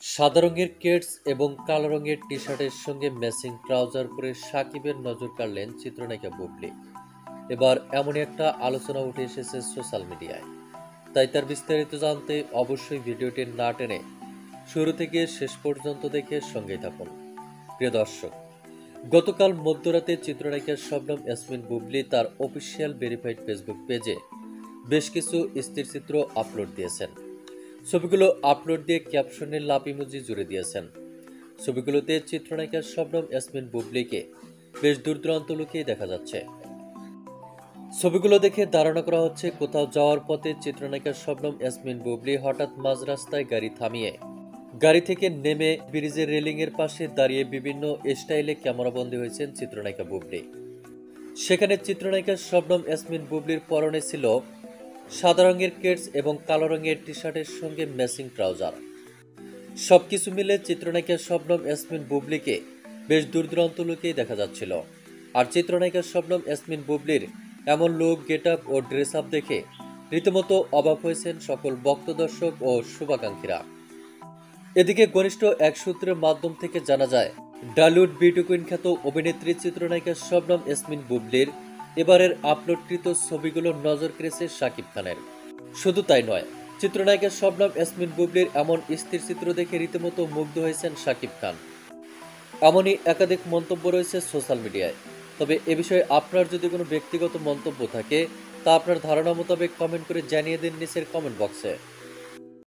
সাদা রঙের কেডস এবং কালো রঙের টি-শার্টের সঙ্গে ম্যাচিং ট্রাউজার পরে সাকিবের নজর কাড়লেন চিত্রনায়িকা বুবলি। এবার এমনই একটা আলোচনা উঠে এসেছে সোশ্যাল মিডিয়ায়। তাই তার বিস্তারিত জানতে অবশ্যই ভিডিওটি না টেনে শুরু থেকে শেষ পর্যন্ত দেখে সঙ্গেই থাকুন। প্রিয় দর্শক, গতকাল মধ্যরাতে চিত্রনায়িকা শবনম ইয়াসমিন বুবলি তার অফিসিয়াল ভেরিফাইড ফেসবুক পেজে বেশ কিছু স্থিরচিত্র আপলোড দিয়েছেন। ছবিগুলো আপলোড দিয়ে ক্যাপশনে লাভ ইমোজি জুড়ে দিয়েছেন। ছবিগুলোতে চিত্রনায়িকা শবনম ইয়াসমিন বুবলিকে বেশ দূর দূরান্ত লুকিয়ে দেখা যাচ্ছে। ছবিগুলো দেখে ধারণা করা হচ্ছে কোথাও যাওয়ার পথে চিত্রনায়িকা শবনম ইয়াসমিন বুবলি হঠাৎ মাঝ রাস্তায় গাড়ি থামিয়ে গাড়ি থেকে নেমে ব্রিজের রেলিং এর পাশে দাঁড়িয়ে বিভিন্ন স্টাইলে ক্যামেরাবন্দী হয়েছেন চিত্রনায়িকা বুবলি। সেখানে চিত্রনায়িকা শবনম ইয়াসমিন বুবলির পরনে ছিল সাদা রঙের কেডস এবং কালো রঙের টি-শার্টের সঙ্গে ম্যাচিং ট্রাউজার। সবকিছু মিলে চিত্রনায়িকা শবনম ইয়াসমিন বুবলিকে বেশ দূর দূরান্ত লুকিয়ে দেখা যাচ্ছিল। আর চিত্রনায়িকা শবনম ইয়াসমিন বুবলির এমন লুক, গেট আপ ও ড্রেস আপ দেখে রীতিমতো অবাক হয়েছেন সকল ভক্ত, দর্শক ও শুভাকাঙ্ক্ষীরা। এদিকে ঘনিষ্ঠ এক সূত্রের মাধ্যম থেকে জানা যায়, ডালিউড বিউটি কুইন খ্যাত অভিনেত্রী চিত্রনায়িকা শবনম ইয়াসমিন বুবলির এবারের আপলোডকৃত ছবিগুলো নজর কেড়েছে শাকিব খানের। শুধু তাই নয়, চিত্রনায়িকা শবনম ইয়াসমিন বুবলির এমন স্থির চিত্র দেখে রীতিমতো মুগ্ধ হয়েছেন শাকিব খান। এমনই একাধিক মন্তব্য রয়েছে সোশ্যাল মিডিয়ায়। তবে এ বিষয়ে আপনার যদি কোনো ব্যক্তিগত মন্তব্য থাকে তা আপনার ধারণা মোতাবেক কমেন্ট করে জানিয়ে দিন নিচের কমেন্ট বক্সে।